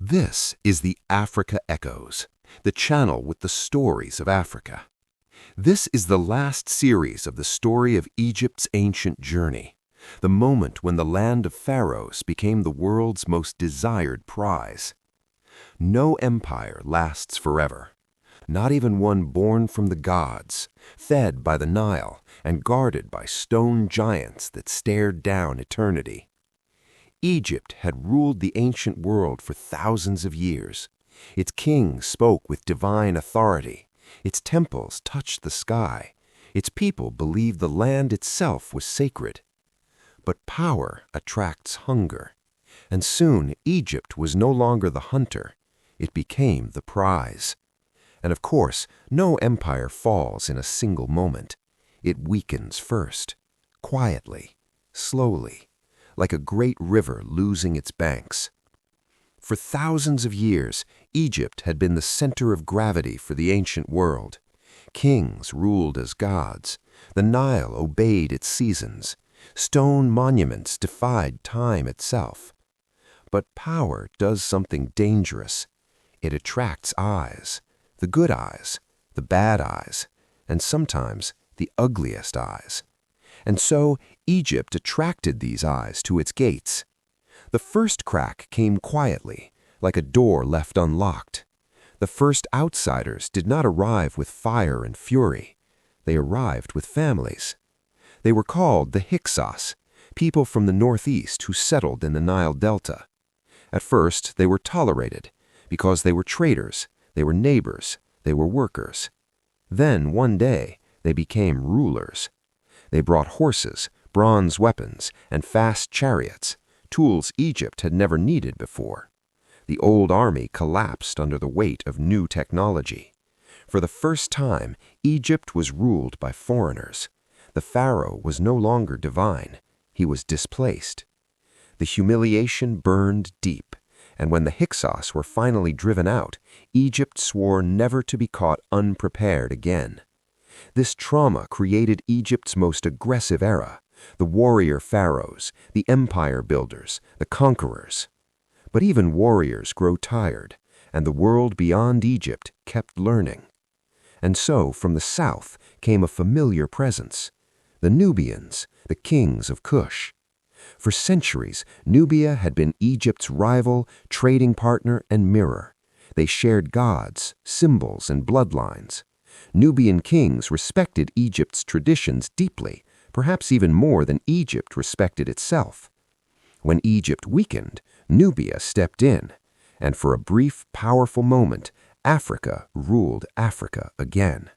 This is the Africa Echoes, the channel with the stories of Africa. This is the last series of the story of Egypt's ancient journey, the moment when the land of pharaohs became the world's most desired prize. No empire lasts forever, not even one born from the gods, fed by the Nile and guarded by stone giants that stared down eternity. Egypt had ruled the ancient world for thousands of years. Its kings spoke with divine authority. Its temples touched the sky. Its people believed the land itself was sacred. But power attracts hunger, and soon Egypt was no longer the hunter. It became the prize. And of course, no empire falls in a single moment. It weakens first, quietly, slowly, like a great river losing its banks. For thousands of years, Egypt had been the center of gravity for the ancient world. Kings ruled as gods. The Nile obeyed its seasons. Stone monuments defied time itself. But power does something dangerous. It attracts eyes, the good eyes, the bad eyes, and sometimes the ugliest eyes. And so Egypt attracted these eyes to its gates. The first crack came quietly, like a door left unlocked. The first outsiders did not arrive with fire and fury. They arrived with families. They were called the Hyksos, people from the northeast who settled in the Nile Delta. At first, they were tolerated because they were traders, they were neighbors, they were workers. Then, one day, they became rulers. They brought horses, bronze weapons, and fast chariots, tools Egypt had never needed before. The old army collapsed under the weight of new technology. For the first time, Egypt was ruled by foreigners. The pharaoh was no longer divine. He was displaced. The humiliation burned deep, and when the Hyksos were finally driven out, Egypt swore never to be caught unprepared again. This trauma created Egypt's most aggressive era, the warrior pharaohs, the empire builders, the conquerors. But even warriors grow tired, and the world beyond Egypt kept learning. And so from the south came a familiar presence, the Nubians, the kings of Kush. For centuries, Nubia had been Egypt's rival, trading partner, and mirror. They shared gods, symbols, and bloodlines. Nubian kings respected Egypt's traditions deeply, perhaps even more than Egypt respected itself. When Egypt weakened, Nubia stepped in, and for a brief, powerful moment, Africa ruled Africa again.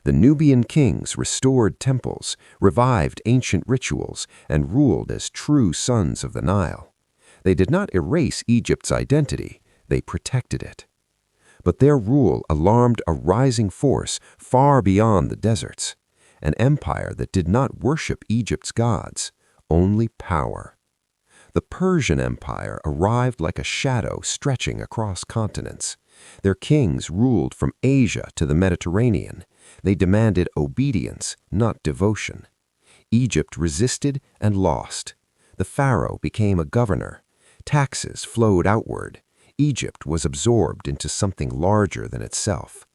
The Nubian kings restored temples, revived ancient rituals, and ruled as true sons of the Nile. They did not erase Egypt's identity, they protected it. But their rule alarmed a rising force far beyond the deserts, an empire that did not worship Egypt's gods, only power. The Persian Empire arrived like a shadow stretching across continents. Their kings ruled from Asia to the Mediterranean. They demanded obedience, not devotion. Egypt resisted and lost. The pharaoh became a governor. Taxes flowed outward. Egypt was absorbed into something larger than itself.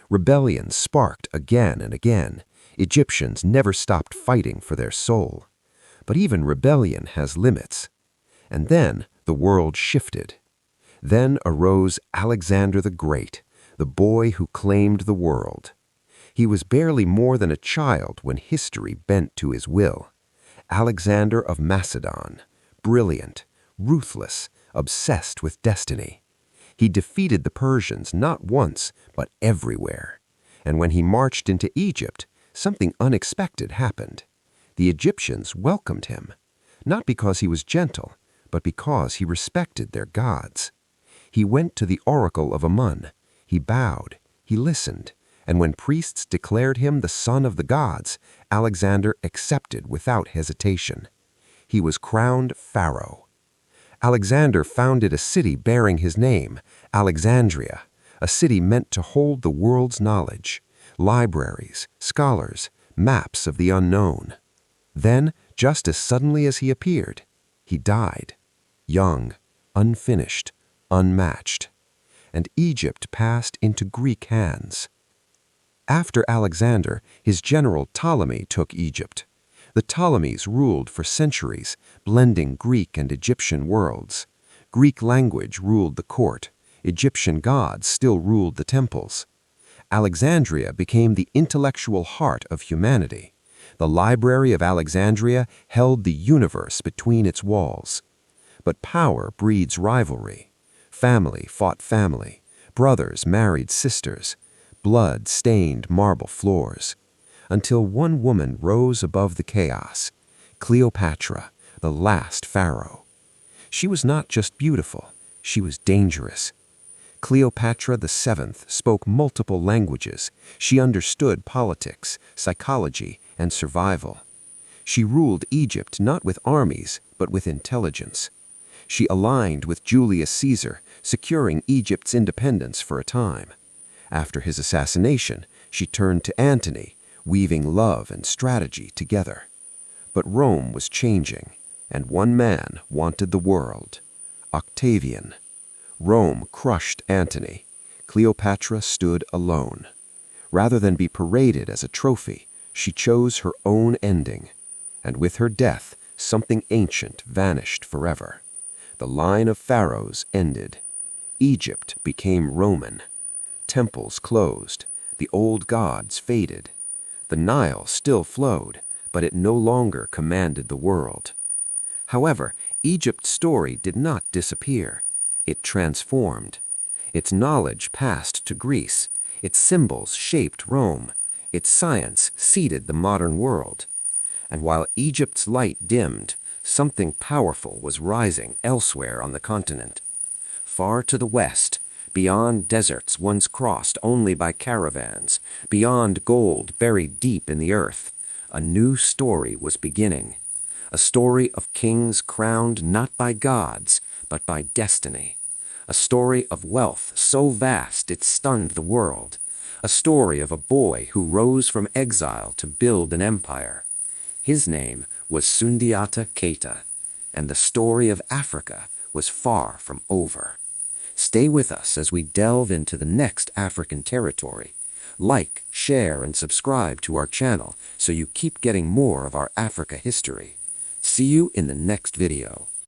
Rebellions sparked again and again. Egyptians never stopped fighting for their soul. But even rebellion has limits. And then the world shifted. Then arose Alexander the Great, the boy who claimed the world. He was barely more than a child when history bent to his will. Alexander of Macedon, brilliant, ruthless, obsessed with destiny. He defeated the Persians not once, but everywhere. And when he marched into Egypt, something unexpected happened. The Egyptians welcomed him, not because he was gentle, but because he respected their gods. He went to the oracle of Amun. He bowed, he listened, and when priests declared him the son of the gods, Alexander accepted without hesitation. He was crowned pharaoh. Alexander founded a city bearing his name, Alexandria, a city meant to hold the world's knowledge, libraries, scholars, maps of the unknown. Then, just as suddenly as he appeared, he died, young, unfinished, unmatched. And Egypt passed into Greek hands. After Alexander, his general Ptolemy took Egypt. The Ptolemies ruled for centuries, blending Greek and Egyptian worlds. Greek language ruled the court. Egyptian gods still ruled the temples. Alexandria became the intellectual heart of humanity. The Library of Alexandria held the universe between its walls. But power breeds rivalry. Family fought family. Brothers married sisters. Blood stained marble floors. Until one woman rose above the chaos. Cleopatra, the last pharaoh. She was not just beautiful, she was dangerous. Cleopatra VII spoke multiple languages. She understood politics, psychology, and survival. She ruled Egypt not with armies, but with intelligence. She aligned with Julius Caesar, securing Egypt's independence for a time. After his assassination, she turned to Antony, weaving love and strategy together. But Rome was changing, and one man wanted the world: Octavian. Rome crushed Antony. Cleopatra stood alone. Rather than be paraded as a trophy, she chose her own ending. And with her death, something ancient vanished forever. The line of pharaohs ended. Egypt became Roman. Temples closed. The old gods faded. The Nile still flowed, but it no longer commanded the world. However, Egypt's story did not disappear. It transformed. Its knowledge passed to Greece. Its symbols shaped Rome. Its science seeded the modern world. And while Egypt's light dimmed, something powerful was rising elsewhere on the continent. Far to the west, beyond deserts once crossed only by caravans, beyond gold buried deep in the earth, a new story was beginning. A story of kings crowned not by gods, but by destiny. A story of wealth so vast it stunned the world. A story of a boy who rose from exile to build an empire. His name was Sundiata Keita, and the story of Africa was far from over. Stay with us as we delve into the next African territory. Like, share, and subscribe to our channel so you keep getting more of our Africa history. See you in the next video.